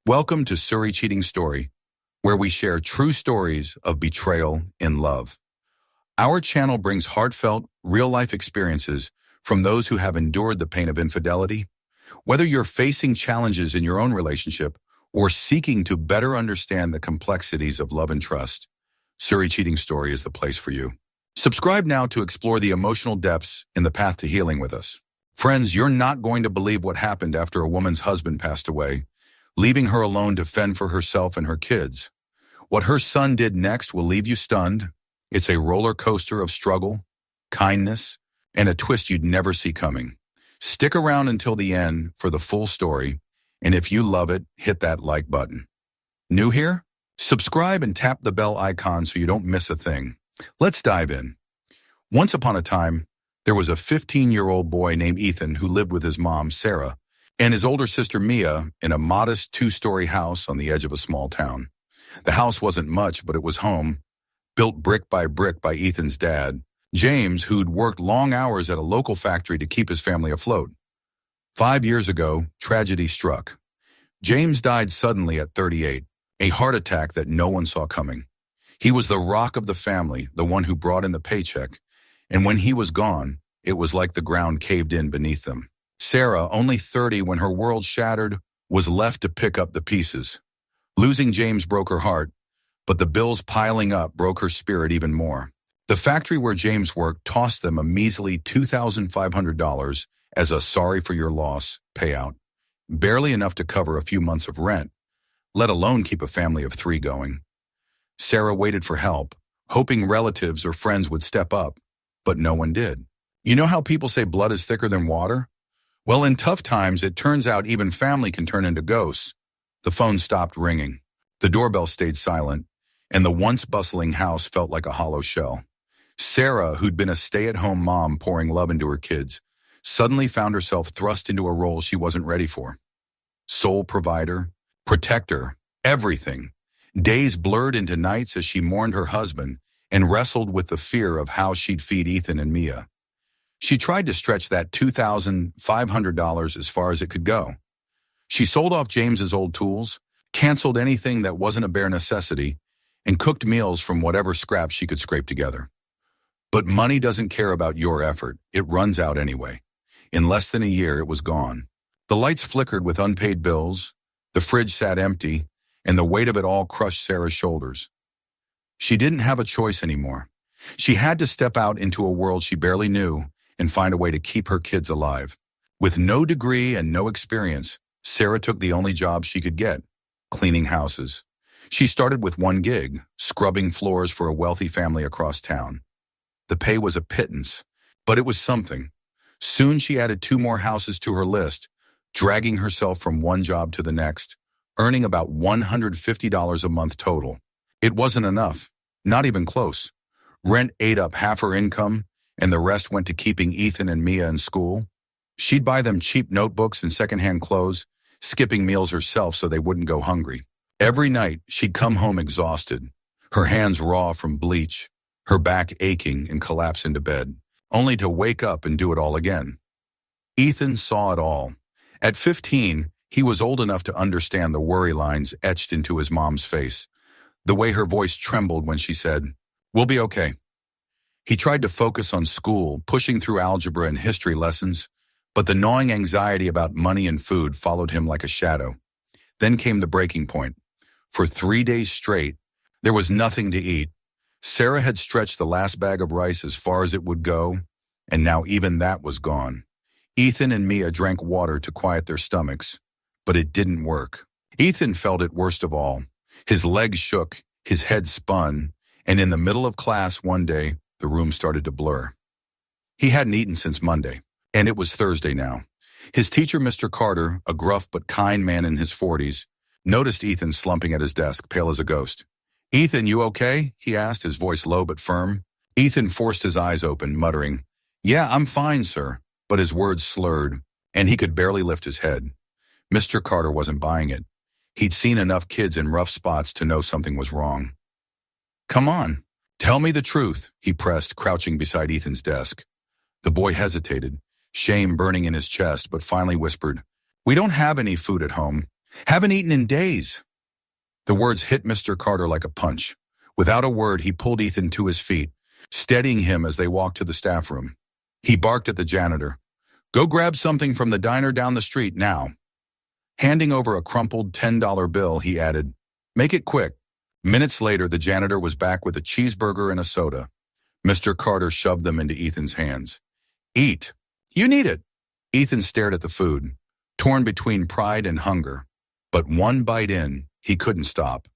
Welcome to Suri Cheating Story, where we share true stories of betrayal in love. Our channel brings heartfelt, real-life experiences from those who have endured the pain of infidelity. Whether you're facing challenges in your own relationship or seeking to better understand the complexities of love and trust, Suri Cheating Story is the place for you. Subscribe now to explore the emotional depths in the path to healing with us. Friends, you're not going to believe what happened after a woman's husband passed away, leaving her alone to fend for herself and her kids. What her son did next will leave you stunned. It's a roller coaster of struggle, kindness, and a twist you'd never see coming. Stick around until the end for the full story, and if you love it, hit that like button. New here? Subscribe and tap the bell icon so you don't miss a thing. Let's dive in. Once upon a time, there was a 15-year-old boy named Ethan who lived with his mom, Sarah, and his older sister Mia in a modest 2-story house on the edge of a small town. The house wasn't much, but it was home, built brick by Ethan's dad, James, who'd worked long hours at a local factory to keep his family afloat. 5 years ago, tragedy struck. James died suddenly at 38, a heart attack that no one saw coming. He was the rock of the family, the one who brought in the paycheck, and when he was gone, it was like the ground caved in beneath them. Sarah, only 30 when her world shattered, was left to pick up the pieces. Losing James broke her heart, but the bills piling up broke her spirit even more. The factory where James worked tossed them a measly $2,500 as a sorry for your loss payout, barely enough to cover a few months of rent, let alone keep a family of 3 going. Sarah waited for help, hoping relatives or friends would step up, but no one did. You know how people say blood is thicker than water? Well, in tough times, it turns out even family can turn into ghosts. The phone stopped ringing. The doorbell stayed silent, and the once bustling house felt like a hollow shell. Sarah, who'd been a stay-at-home mom pouring love into her kids, suddenly found herself thrust into a role she wasn't ready for. Sole provider, protector, everything. Days blurred into nights as she mourned her husband and wrestled with the fear of how she'd feed Ethan and Mia. She tried to stretch that $2,500 as far as it could go. She sold off James's old tools, canceled anything that wasn't a bare necessity, and cooked meals from whatever scraps she could scrape together. But money doesn't care about your effort. It runs out anyway. In less than a year, it was gone. The lights flickered with unpaid bills, the fridge sat empty, and the weight of it all crushed Sarah's shoulders. She didn't have a choice anymore. She had to step out into a world she barely knew and find a way to keep her kids alive. With no degree and no experience, Sarah took the only job she could get, cleaning houses. She started with one gig, scrubbing floors for a wealthy family across town. The pay was a pittance, but it was something. Soon she added 2 more houses to her list, dragging herself from one job to the next, earning about $150 a month total. It wasn't enough, not even close. Rent ate up half her income, and the rest went to keeping Ethan and Mia in school. She'd buy them cheap notebooks and secondhand clothes, skipping meals herself so they wouldn't go hungry. Every night, she'd come home exhausted, her hands raw from bleach, her back aching and collapse into bed, only to wake up and do it all again. Ethan saw it all. At 15, he was old enough to understand the worry lines etched into his mom's face, the way her voice trembled when she said, "We'll be okay." He tried to focus on school, pushing through algebra and history lessons, but the gnawing anxiety about money and food followed him like a shadow. Then came the breaking point. For 3 days straight, there was nothing to eat. Sarah had stretched the last bag of rice as far as it would go, and now even that was gone. Ethan and Mia drank water to quiet their stomachs, but it didn't work. Ethan felt it worst of all. His legs shook, his head spun, and in the middle of class one day, the room started to blur. He hadn't eaten since Monday, and it was Thursday now. His teacher, Mr. Carter, a gruff but kind man in his 40s, noticed Ethan slumping at his desk, pale as a ghost. "Ethan, you okay?" he asked, his voice low but firm. Ethan forced his eyes open, muttering, "Yeah, I'm fine, sir," but his words slurred, and he could barely lift his head. Mr. Carter wasn't buying it. He'd seen enough kids in rough spots to know something was wrong. "Come on, tell me the truth," he pressed, crouching beside Ethan's desk. The boy hesitated, shame burning in his chest, but finally whispered, "We don't have any food at home. Haven't eaten in days." The words hit Mr. Carter like a punch. Without a word, he pulled Ethan to his feet, steadying him as they walked to the staff room. He barked at the janitor. "Go grab something from the diner down the street now." Handing over a crumpled $10 bill, he added, "Make it quick." Minutes later, the janitor was back with a cheeseburger and a soda. Mr. Carter shoved them into Ethan's hands. "Eat. You need it." Ethan stared at the food, torn between pride and hunger. But one bite in, he couldn't stop.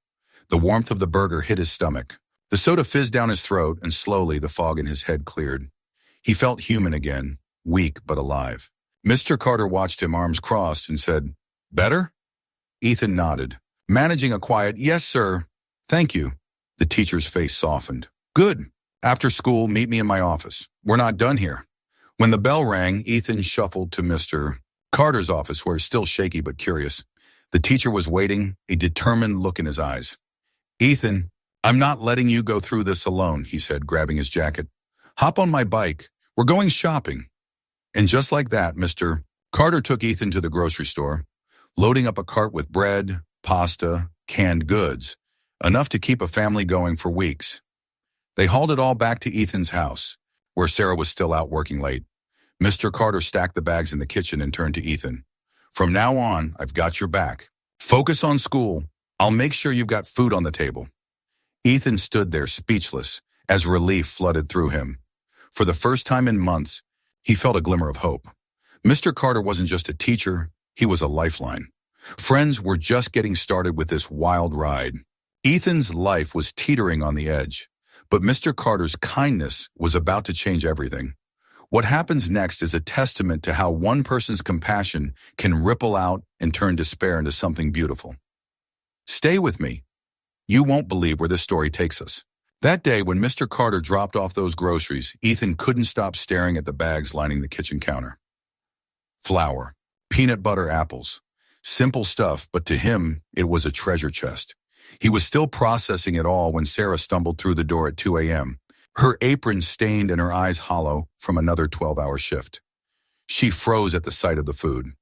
The warmth of the burger hit his stomach. The soda fizzed down his throat, and slowly the fog in his head cleared. He felt human again, weak but alive. Mr. Carter watched him, arms crossed, and said, "Better?" Ethan nodded, managing a quiet, "Yes, sir. Thank you." The teacher's face softened. "Good. After school, meet me in my office. We're not done here." When the bell rang, Ethan shuffled to Mr. Carter's office, where, still shaky but curious, the teacher was waiting, a determined look in his eyes. "Ethan, I'm not letting you go through this alone," he said, grabbing his jacket. "Hop on my bike. We're going shopping." And just like that, Mr. Carter took Ethan to the grocery store, loading up a cart with bread, pasta, canned goods, enough to keep a family going for weeks. They hauled it all back to Ethan's house, where Sarah was still out working late. Mr. Carter stacked the bags in the kitchen and turned to Ethan. "From now on, I've got your back. Focus on school. I'll make sure you've got food on the table." Ethan stood there speechless as relief flooded through him. For the first time in months, he felt a glimmer of hope. Mr. Carter wasn't just a teacher, he was a lifeline. Friends were just getting started with this wild ride. Ethan's life was teetering on the edge, but Mr. Carter's kindness was about to change everything. What happens next is a testament to how one person's compassion can ripple out and turn despair into something beautiful. Stay with me. You won't believe where this story takes us. That day, when Mr. Carter dropped off those groceries, Ethan couldn't stop staring at the bags lining the kitchen counter. Flour, peanut butter, apples. Simple stuff, but to him, it was a treasure chest. He was still processing it all when Sarah stumbled through the door at 2 a.m., her apron stained and her eyes hollow from another 12-hour shift. She froze at the sight of the food.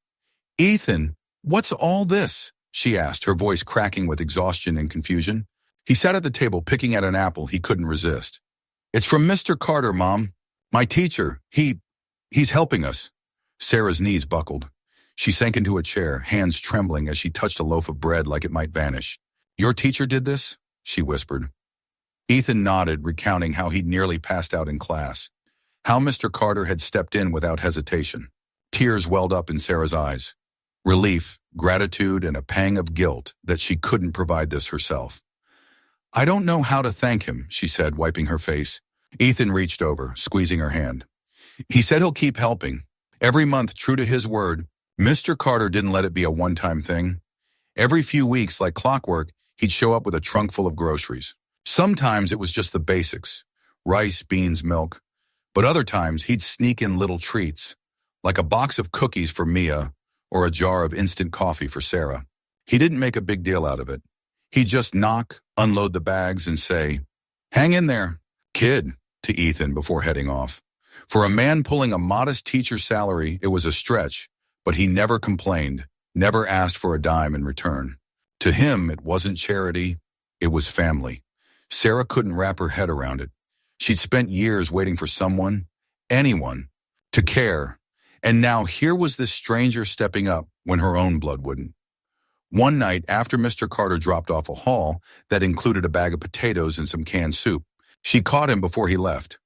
"Ethan, what's all this?" she asked, her voice cracking with exhaustion and confusion. He sat at the table picking at an apple he couldn't resist. "It's from Mr. Carter, Mom. My teacher. He's helping us." Sarah's knees buckled. She sank into a chair, hands trembling as she touched a loaf of bread like it might vanish. "Your teacher did this?" she whispered. Ethan nodded, recounting how he'd nearly passed out in class, how Mr. Carter had stepped in without hesitation. Tears welled up in Sarah's eyes. Relief, gratitude, and a pang of guilt that she couldn't provide this herself. "I don't know how to thank him," she said, wiping her face. Ethan reached over, squeezing her hand. "He said he'll keep helping. Every month, true to his word, Mr. Carter didn't let it be a one-time thing. Every few weeks, like clockwork, he'd show up with a trunk full of groceries. Sometimes it was just the basics, rice, beans, milk. But other times he'd sneak in little treats, like a box of cookies for Mia or a jar of instant coffee for Sarah. He didn't make a big deal out of it. He'd just knock, unload the bags, and say, 'Hang in there, kid,' to Ethan before heading off. For a man pulling a modest teacher's salary, it was a stretch, but he never complained, never asked for a dime in return. To him, it wasn't charity, it was family. Sarah couldn't wrap her head around it. She'd spent years waiting for someone, anyone, to care, and now here was this stranger stepping up when her own blood wouldn't. One night, after Mr. Carter dropped off a haul that included a bag of potatoes and some canned soup, she caught him before he left.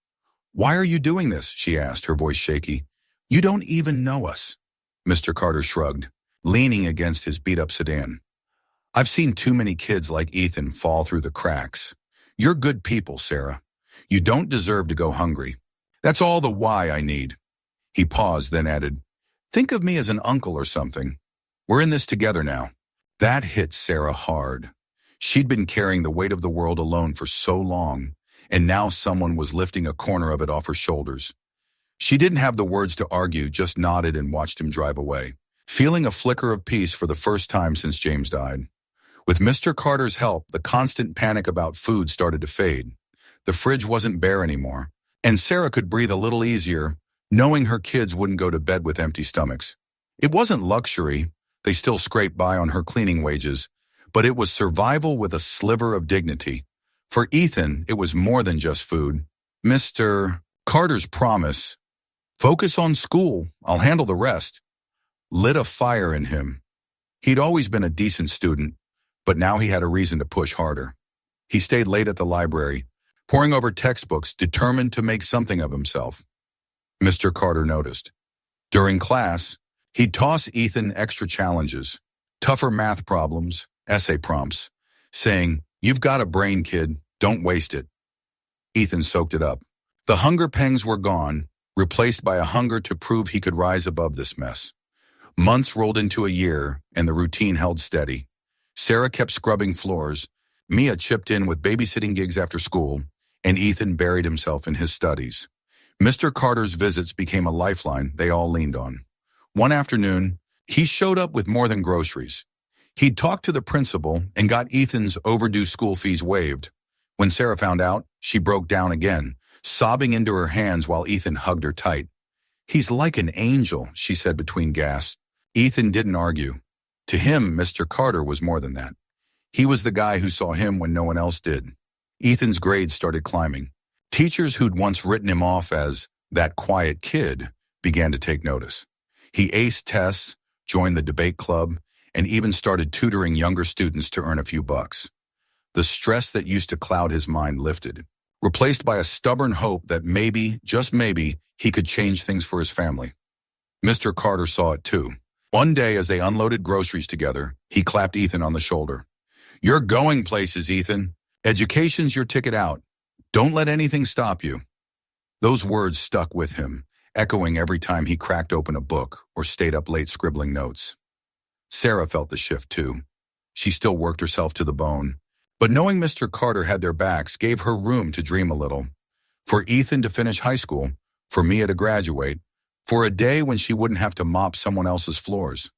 "Why are you doing this?" she asked, her voice shaky. "You don't even know us." Mr. Carter shrugged, leaning against his beat-up sedan. "I've seen too many kids like Ethan fall through the cracks. You're good people, Sarah. You don't deserve to go hungry. That's all the why I need." He paused, then added, "Think of me as an uncle or something. We're in this together now." That hit Sarah hard. She'd been carrying the weight of the world alone for so long, and now someone was lifting a corner of it off her shoulders. She didn't have the words to argue, just nodded and watched him drive away, feeling a flicker of peace for the first time since James died. With Mr. Carter's help, the constant panic about food started to fade. The fridge wasn't bare anymore, and Sarah could breathe a little easier, knowing her kids wouldn't go to bed with empty stomachs. It wasn't luxury, They still scraped by on her cleaning wages, but it was survival with a sliver of dignity. For Ethan, it was more than just food. Mr. Carter's promise, "Focus on school, I'll handle the rest," lit a fire in him. He'd always been a decent student, but now he had a reason to push harder. He stayed late at the library, poring over textbooks, determined to make something of himself. Mr. Carter noticed. During class, he'd toss Ethan extra challenges, tougher math problems, essay prompts, saying, "You've got a brain, kid, don't waste it." Ethan soaked it up. The hunger pangs were gone, replaced by a hunger to prove he could rise above this mess. Months rolled into a year, and the routine held steady. Sarah kept scrubbing floors, Mia chipped in with babysitting gigs after school, and Ethan buried himself in his studies. Mr. Carter's visits became a lifeline they all leaned on. One afternoon, he showed up with more than groceries. He'd talked to the principal and got Ethan's overdue school fees waived. When Sarah found out, she broke down again, sobbing into her hands while Ethan hugged her tight. "He's like an angel," she said between gasps. Ethan didn't argue. To him, Mr. Carter was more than that. He was the guy who saw him when no one else did. Ethan's grades started climbing. Teachers who'd once written him off as that quiet kid began to take notice. He aced tests, joined the debate club, and even started tutoring younger students to earn a few bucks. The stress that used to cloud his mind lifted, replaced by a stubborn hope that maybe, just maybe, he could change things for his family. Mr. Carter saw it too. One day, as they unloaded groceries together, he clapped Ethan on the shoulder. "You're going places, Ethan. Education's your ticket out. Don't let anything stop you." Those words stuck with him, echoing every time he cracked open a book or stayed up late scribbling notes. Sarah felt the shift too. She still worked herself to the bone, but knowing Mr. Carter had their backs gave her room to dream a little. For Ethan to finish high school, for Mia to graduate, for a day when she wouldn't have to mop someone else's floors.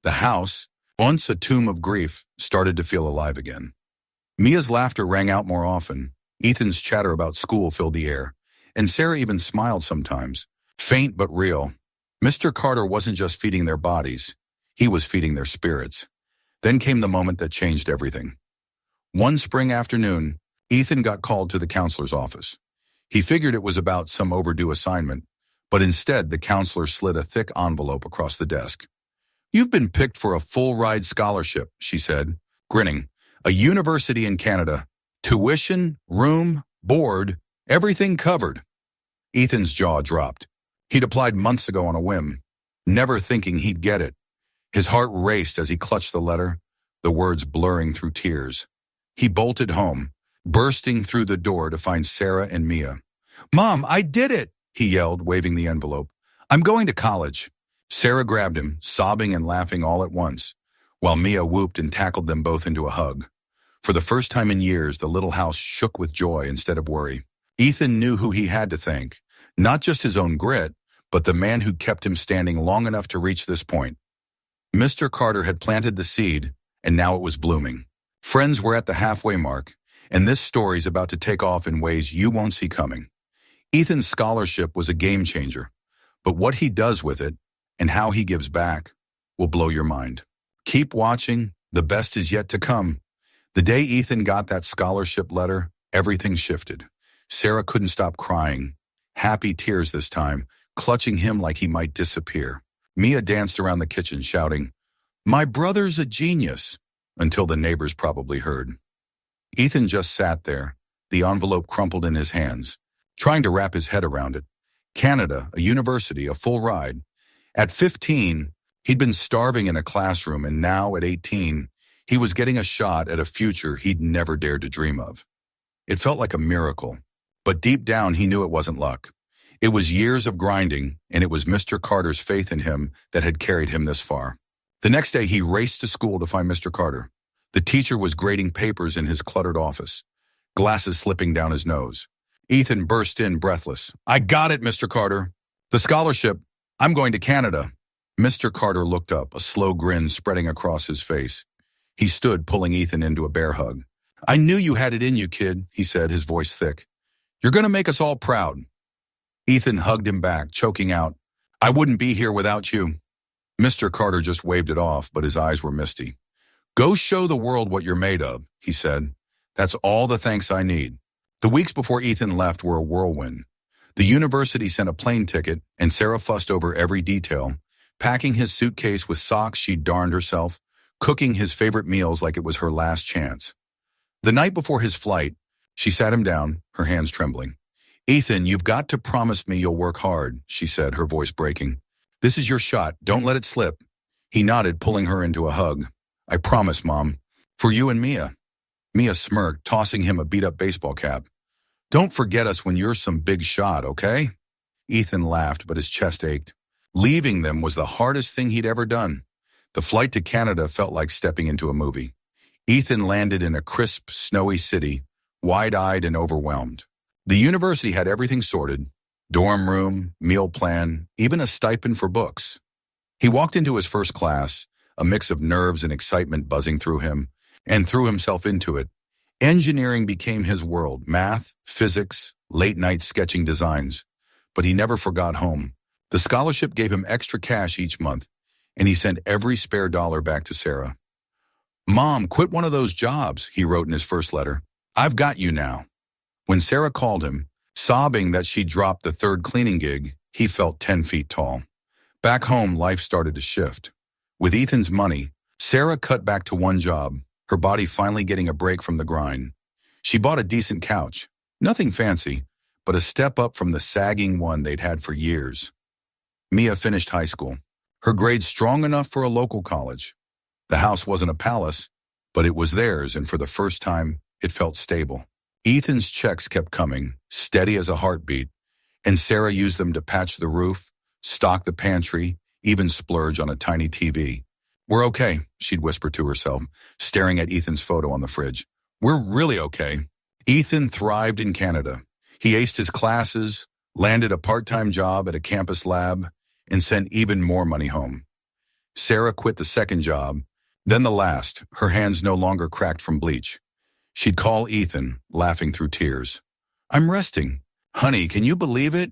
The house, once a tomb of grief, started to feel alive again. Mia's laughter rang out more often. Ethan's chatter about school filled the air, and Sarah even smiled sometimes, faint but real. Mr. Carter wasn't just feeding their bodies, he was feeding their spirits. Then came the moment that changed everything. One spring afternoon, Ethan got called to the counselor's office. He figured it was about some overdue assignment, but instead the counselor slid a thick envelope across the desk. "You've been picked for a full-ride scholarship," she said, grinning. "A university in Canada. Tuition, room, board, everything covered." Ethan's jaw dropped. He'd applied months ago on a whim, never thinking he'd get it. His heart raced as he clutched the letter, the words blurring through tears. He bolted home, bursting through the door to find Sarah and Mia. "Mom, I did it!" he yelled, waving the envelope. "I'm going to college." Sarah grabbed him, sobbing and laughing all at once, while Mia whooped and tackled them both into a hug. For the first time in years, the little house shook with joy instead of worry. Ethan knew who he had to thank, not just his own grit, but the man who kept him standing long enough to reach this point. Mr. Carter had planted the seed, and now it was blooming. Friends were at the halfway mark, and this story's about to take off in ways you won't see coming. Ethan's scholarship was a game changer, but what he does with it, and how he gives back, will blow your mind. Keep watching, the best is yet to come. The day Ethan got that scholarship letter, everything shifted. Sarah couldn't stop crying, happy tears this time, clutching him like he might disappear. Mia danced around the kitchen shouting, "My brother's a genius," until the neighbors probably heard. Ethan just sat there, the envelope crumpled in his hands, trying to wrap his head around it. Canada, a university, a full ride. At 15, he'd been starving in a classroom, and now, at 18, he was getting a shot at a future he'd never dared to dream of. It felt like a miracle, but deep down he knew it wasn't luck. It was years of grinding, and it was Mr. Carter's faith in him that had carried him this far. The next day he raced to school to find Mr. Carter. The teacher was grading papers in his cluttered office, glasses slipping down his nose. Ethan burst in breathless. "I got it, Mr. Carter. The scholarship. I'm going to Canada." Mr. Carter looked up, a slow grin spreading across his face. He stood, pulling Ethan into a bear hug. "I knew you had it in you, kid," he said, his voice thick. "You're going to make us all proud." Ethan hugged him back, choking out, "I wouldn't be here without you." Mr. Carter just waved it off, but his eyes were misty. Go show the world what you're made of, he said. That's all the thanks I need. The weeks before Ethan left were a whirlwind. The university sent a plane ticket, and Sarah fussed over every detail, packing his suitcase with socks she'd darned herself, cooking his favorite meals like it was her last chance. The night before his flight, she sat him down, her hands trembling. Ethan, you've got to promise me you'll work hard, she said, her voice breaking. This is your shot. Don't let it slip. He nodded, pulling her into a hug. I promise, Mom. For you and Mia. Mia smirked, tossing him a beat-up baseball cap. Don't forget us when you're some big shot, okay? Ethan laughed, but his chest ached. Leaving them was the hardest thing he'd ever done. The flight to Canada felt like stepping into a movie. Ethan landed in a crisp, snowy city, wide-eyed and overwhelmed. The university had everything sorted. Dorm room, meal plan, even a stipend for books. He walked into his first class, a mix of nerves and excitement buzzing through him, and threw himself into it. Engineering became his world, math, physics, late-night sketching designs. But he never forgot home. The scholarship gave him extra cash each month, and he sent every spare dollar back to Sarah. Mom, quit one of those jobs, he wrote in his first letter. I've got you now. When Sarah called him, sobbing that she dropped the third cleaning gig, he felt 10 feet tall. Back home, life started to shift. With Ethan's money, Sarah cut back to one job, her body finally getting a break from the grind. She bought a decent couch, nothing fancy, but a step up from the sagging one they'd had for years. Mia finished high school, her grades strong enough for a local college. The house wasn't a palace, but it was theirs, and for the first time, it felt stable. Ethan's checks kept coming, steady as a heartbeat, and Sarah used them to patch the roof, stock the pantry, even splurge on a tiny TV. We're okay, she'd whisper to herself, staring at Ethan's photo on the fridge. We're really okay. Ethan thrived in Canada. He aced his classes, landed a part-time job at a campus lab, and sent even more money home. Sarah quit the second job, then the last, her hands no longer cracked from bleach. She'd call Ethan, laughing through tears. I'm resting. Honey, can you believe it?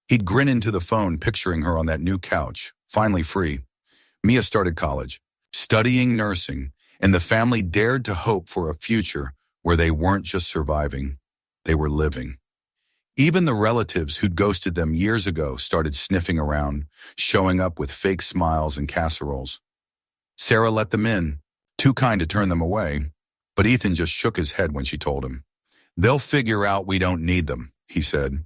He'd grin into the phone, picturing her on that new couch, finally free. Mia started college, studying nursing, and the family dared to hope for a future where they weren't just surviving, they were living. Even the relatives who'd ghosted them years ago started sniffing around, showing up with fake smiles and casseroles. Sarah let them in, too kind to turn them away. But Ethan just shook his head when she told him. They'll figure out we don't need them, he said.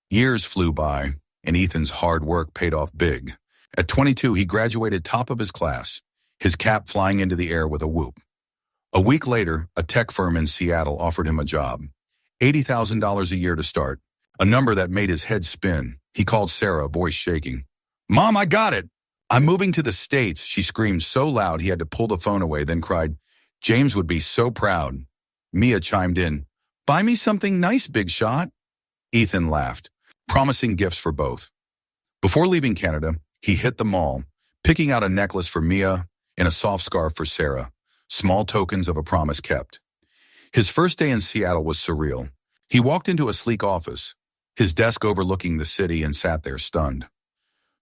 Years flew by, and Ethan's hard work paid off big. At 22, he graduated top of his class, his cap flying into the air with a whoop. A week later, a tech firm in Seattle offered him a job. $80,000 a year to start, a number that made his head spin. He called Sarah, voice shaking. Mom, I got it! I'm moving to the States, she screamed so loud he had to pull the phone away, then cried, James would be so proud. Mia chimed in, buy me something nice, big shot. Ethan laughed, promising gifts for both. Before leaving Canada, he hit the mall, picking out a necklace for Mia and a soft scarf for Sarah, small tokens of a promise kept. His first day in Seattle was surreal. He walked into a sleek office, his desk overlooking the city, and sat there stunned.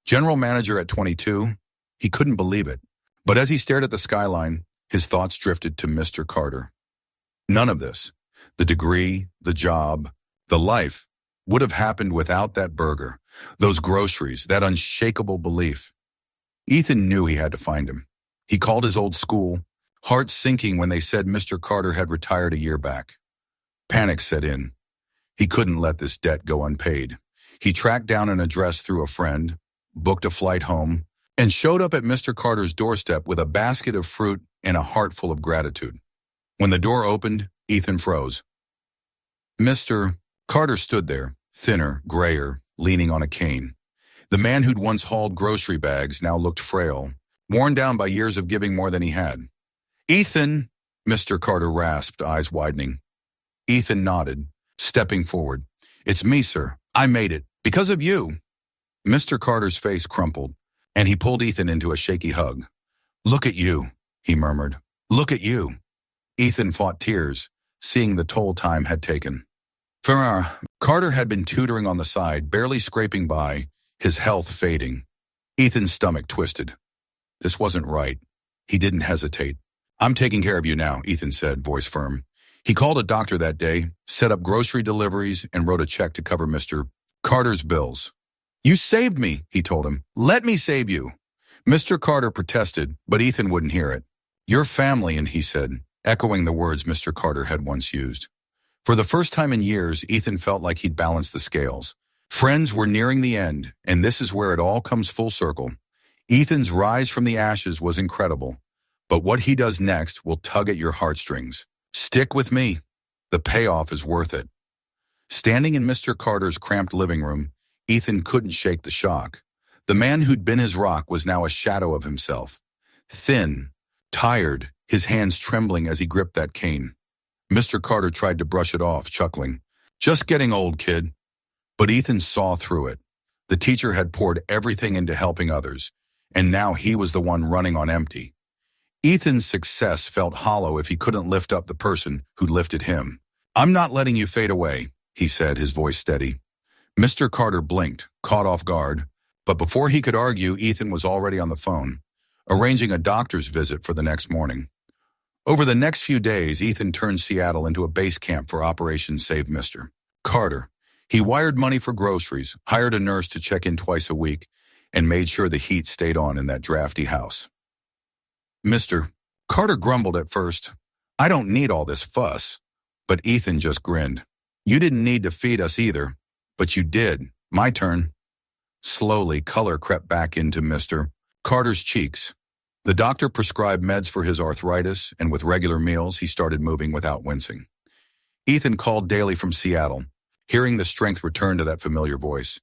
General manager at 22, he couldn't believe it. But as he stared at the skyline, his thoughts drifted to Mr. Carter. None of this, the degree, the job, the life, would have happened without that burger, those groceries, that unshakable belief. Ethan knew he had to find him. He called his old school, heart sinking when they said Mr. Carter had retired a year back. Panic set in. He couldn't let this debt go unpaid. He tracked down an address through a friend, booked a flight home, and showed up at Mr. Carter's doorstep with a basket of fruit and a heart full of gratitude. When the door opened, Ethan froze. Mr. Carter stood there, thinner, grayer, leaning on a cane. The man who'd once hauled grocery bags now looked frail, worn down by years of giving more than he had. Ethan, Mr. Carter rasped, eyes widening. Ethan nodded, stepping forward. It's me, sir. I made it. Because of you. Mr. Carter's face crumpled, and he pulled Ethan into a shaky hug. Look at you, he murmured. Look at you. Ethan fought tears, seeing the toll time had taken. Carter had been tutoring on the side, barely scraping by, his health fading. Ethan's stomach twisted. This wasn't right. He didn't hesitate. "I'm taking care of you now," Ethan said, voice firm. He called a doctor that day, set up grocery deliveries, and wrote a check to cover Mr. Carter's bills. "You saved me," he told him. "Let me save you." Mr. Carter protested, but Ethan wouldn't hear it. "Your family," and he said, echoing the words Mr. Carter had once used. For the first time in years, Ethan felt like he'd balanced the scales. Friends were nearing the end, and this is where it all comes full circle. Ethan's rise from the ashes was incredible, but what he does next will tug at your heartstrings. Stick with me. The payoff is worth it. Standing in Mr. Carter's cramped living room, Ethan couldn't shake the shock. The man who'd been his rock was now a shadow of himself. Thin, tired, his hands trembling as he gripped that cane. Mr. Carter tried to brush it off, chuckling. "Just getting old, kid." But Ethan saw through it. The teacher had poured everything into helping others, and now he was the one running on empty. Ethan's success felt hollow if he couldn't lift up the person who lifted him. "I'm not letting you fade away," he said, his voice steady. Mr. Carter blinked, caught off guard, but before he could argue, Ethan was already on the phone, arranging a doctor's visit for the next morning. Over the next few days, Ethan turned Seattle into a base camp for Operation Save Mr. Carter. He wired money for groceries, hired a nurse to check in twice a week, and made sure the heat stayed on in that drafty house. Mr. Carter grumbled at first. "I don't need all this fuss." But Ethan just grinned. "You didn't need to feed us either, but you did. My turn." Slowly, color crept back into Mr. Carter's cheeks. The doctor prescribed meds for his arthritis, and with regular meals, he started moving without wincing. Ethan called daily from Seattle, hearing the strength return to that familiar voice.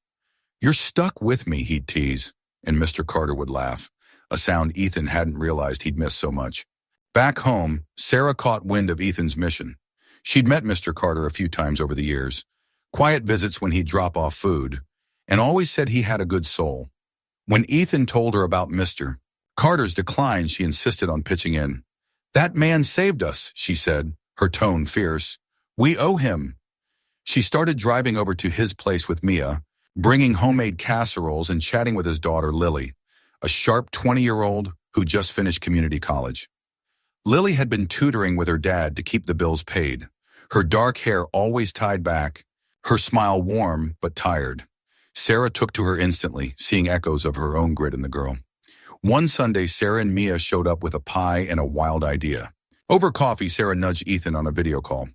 "You're stuck with me," he'd tease, and Mr. Carter would laugh, a sound Ethan hadn't realized he'd missed so much. Back home, Sarah caught wind of Ethan's mission. She'd met Mr. Carter a few times over the years, quiet visits when he'd drop off food, and always said he had a good soul. When Ethan told her about Mr. Carter's decline, she insisted on pitching in. "That man saved us," she said, her tone fierce. "We owe him." She started driving over to his place with Mia, bringing homemade casseroles and chatting with his daughter Lily, a sharp 20-year-old who just finished community college. Lily had been tutoring with her dad to keep the bills paid, her dark hair always tied back, her smile warm but tired. Sarah took to her instantly, seeing echoes of her own grit in the girl. One Sunday, Sarah and Mia showed up with a pie and a wild idea. Over coffee, Sarah nudged Ethan on a video call.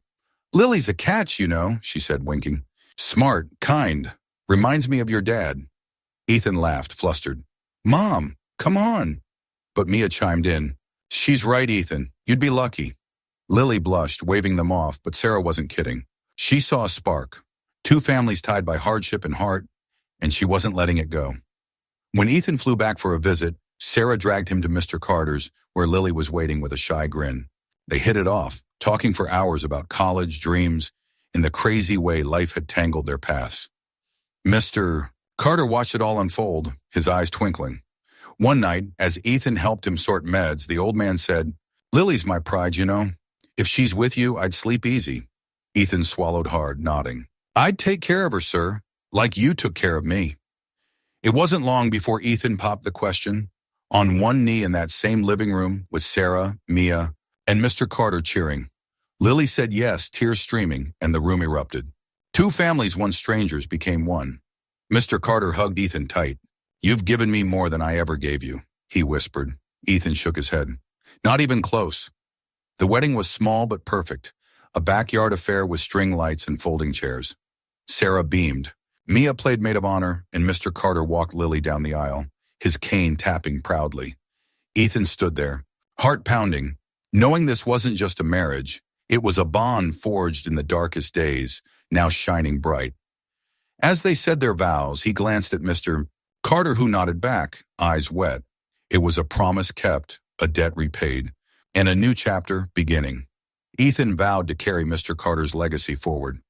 "Lily's a catch, you know," she said, winking. "Smart, kind, reminds me of your dad." Ethan laughed, flustered. "Mom, come on." But Mia chimed in. "She's right, Ethan. You'd be lucky." Lily blushed, waving them off, but Sarah wasn't kidding. She saw a spark. Two families tied by hardship and heart, and she wasn't letting it go. When Ethan flew back for a visit, Sarah dragged him to Mr. Carter's, where Lily was waiting with a shy grin. They hit it off, talking for hours about college, dreams, and the crazy way life had tangled their paths. Mr. Carter watched it all unfold, his eyes twinkling. One night, as Ethan helped him sort meds, the old man said, "Lily's my pride, you know. If she's with you, I'd sleep easy." Ethan swallowed hard, nodding. "I'd take care of her, sir, like you took care of me." It wasn't long before Ethan popped the question, on one knee in that same living room with Sarah, Mia, and Mr. Carter cheering. Lily said yes, tears streaming, and the room erupted. Two families, once strangers, became one. Mr. Carter hugged Ethan tight. "You've given me more than I ever gave you," he whispered. Ethan shook his head. "Not even close." The wedding was small but perfect, a backyard affair with string lights and folding chairs. Sarah beamed. Mia played maid of honor, and Mr. Carter walked Lily down the aisle, his cane tapping proudly. Ethan stood there, heart pounding, knowing this wasn't just a marriage, it was a bond forged in the darkest days, now shining bright. As they said their vows, he glanced at Mr. Carter, who nodded back, eyes wet. It was a promise kept, a debt repaid, and a new chapter beginning. Ethan vowed to carry Mr. Carter's legacy forward.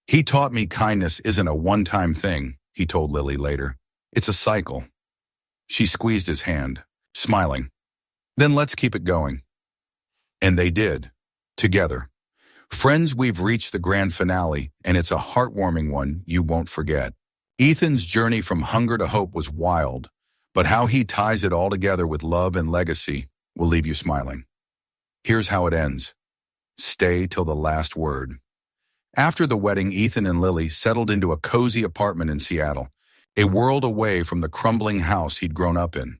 "He taught me kindness isn't a one-time thing," he told Lily later. "It's a cycle." She squeezed his hand, smiling. "Then let's keep it going." And they did, together. Friends, we've reached the grand finale, and it's a heartwarming one you won't forget. Ethan's journey from hunger to hope was wild, But how he ties it all together with love and legacy will leave you smiling. Here's how it ends. Stay till the last word. After the wedding, Ethan and Lily settled into a cozy apartment in Seattle, a world away from the crumbling house he'd grown up in.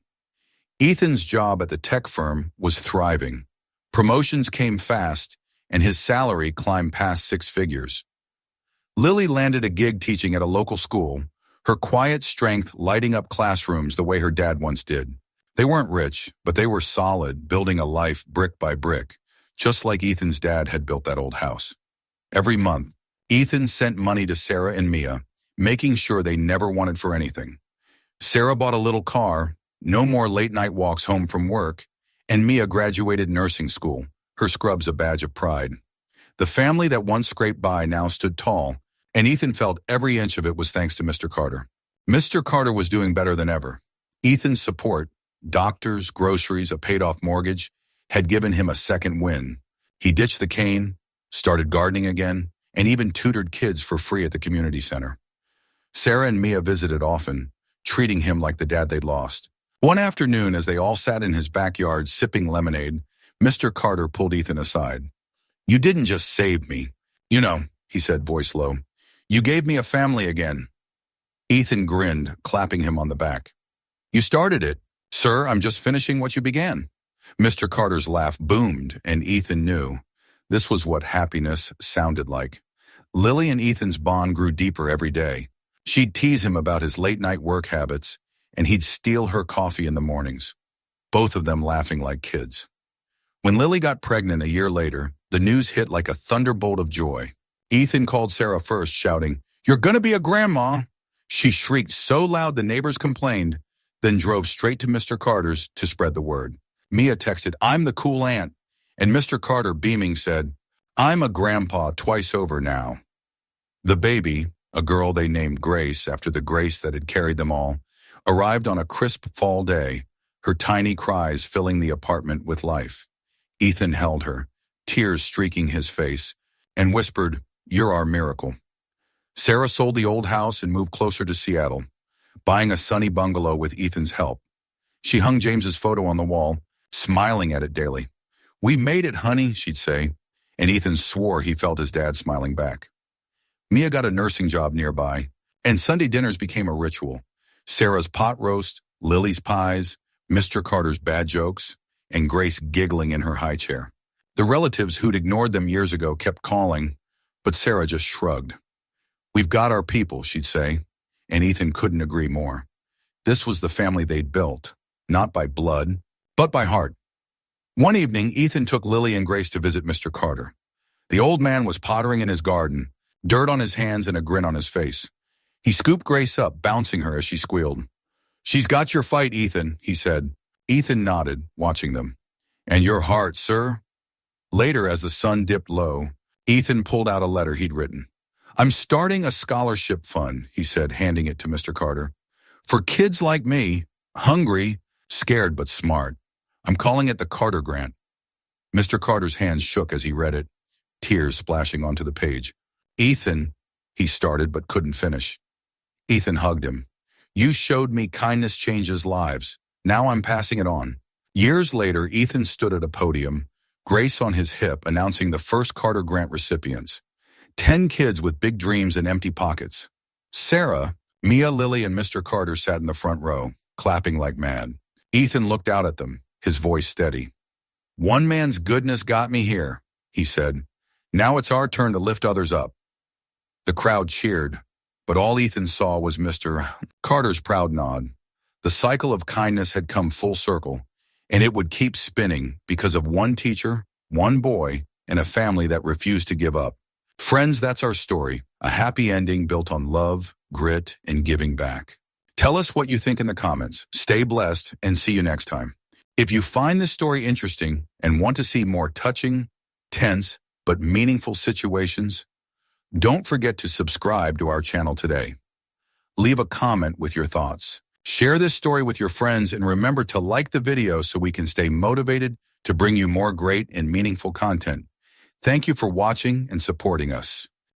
Ethan's job at the tech firm was thriving. Promotions came fast, and his salary climbed past 6 figures. Lily landed a gig teaching at a local school, her quiet strength lighting up classrooms the way her dad once did. They weren't rich, but they were solid, building a life brick by brick, just like Ethan's dad had built that old house. Every month, Ethan sent money to Sarah and Mia, making sure they never wanted for anything. Sarah bought a little car, no more late-night walks home from work, and Mia graduated nursing school, her scrubs a badge of pride. The family that once scraped by now stood tall, and Ethan felt every inch of it was thanks to Mr. Carter. Mr. Carter was doing better than ever. Ethan's support, doctors, groceries, a paid-off mortgage, had given him a second win. He ditched the cane, started gardening again, and even tutored kids for free at the community center. Sarah and Mia visited often, treating him like the dad they'd lost. One afternoon, as they all sat in his backyard sipping lemonade, Mr. Carter pulled Ethan aside. "You didn't just save me. You know," he said, voice low. "You gave me a family again." Ethan grinned, clapping him on the back. "You started it. Sir, I'm just finishing what you began." Mr. Carter's laugh boomed, and Ethan knew this was what happiness sounded like. Lily and Ethan's bond grew deeper every day. She'd tease him about his late-night work habits, and he'd steal her coffee in the mornings, both of them laughing like kids. When Lily got pregnant a year later, the news hit like a thunderbolt of joy. Ethan called Sarah first, shouting, "You're gonna be a grandma!" She shrieked so loud the neighbors complained, then drove straight to Mr. Carter's to spread the word. Mia texted, "I'm the cool aunt," and Mr. Carter, beaming, said, "I'm a grandpa twice over now." The baby, a girl they named Grace after the grace that had carried them all, arrived on a crisp fall day, her tiny cries filling the apartment with life. Ethan held her, tears streaking his face, and whispered, "You're our miracle." Sarah sold the old house and moved closer to Seattle, buying a sunny bungalow with Ethan's help. She hung James's photo on the wall, smiling at it daily. "We made it, honey," she'd say, and Ethan swore he felt his dad smiling back. Mia got a nursing job nearby, and Sunday dinners became a ritual. Sarah's pot roast, Lily's pies, Mr. Carter's bad jokes, and Grace giggling in her high chair. The relatives who'd ignored them years ago kept calling, but Sarah just shrugged. "We've got our people," she'd say, and Ethan couldn't agree more. This was the family they'd built, not by blood, but by heart. One evening, Ethan took Lily and Grace to visit Mr. Carter. The old man was pottering in his garden, dirt on his hands and a grin on his face. He scooped Grace up, bouncing her as she squealed. "She's got your fight, Ethan," he said. Ethan nodded, watching them. "And your heart, sir?" Later, as the sun dipped low, Ethan pulled out a letter he'd written. "I'm starting a scholarship fund," he said, handing it to Mr. Carter. "For kids like me, hungry, scared but smart. I'm calling it the Carter Grant." Mr. Carter's hands shook as he read it, tears splashing onto the page. "Ethan," he started but couldn't finish. Ethan hugged him. "You showed me kindness changes lives. Now I'm passing it on." Years later, Ethan stood at a podium, Grace on his hip, announcing the first Carter Grant recipients. 10 kids with big dreams and empty pockets. Sarah, Mia, Lily, and Mr. Carter sat in the front row, clapping like mad. Ethan looked out at them, his voice steady. "One man's goodness got me here," he said. "Now it's our turn to lift others up." The crowd cheered, but all Ethan saw was Mr. Carter's proud nod. The cycle of kindness had come full circle, and it would keep spinning because of one teacher, one boy, and a family that refused to give up. Friends, that's our story, a happy ending built on love, grit, and giving back. Tell us what you think in the comments. Stay blessed, and see you next time. If you find this story interesting and want to see more touching, tense, but meaningful situations, don't forget to subscribe to our channel today. Leave a comment with your thoughts. Share this story with your friends, and remember to like the video so we can stay motivated to bring you more great and meaningful content. Thank you for watching and supporting us.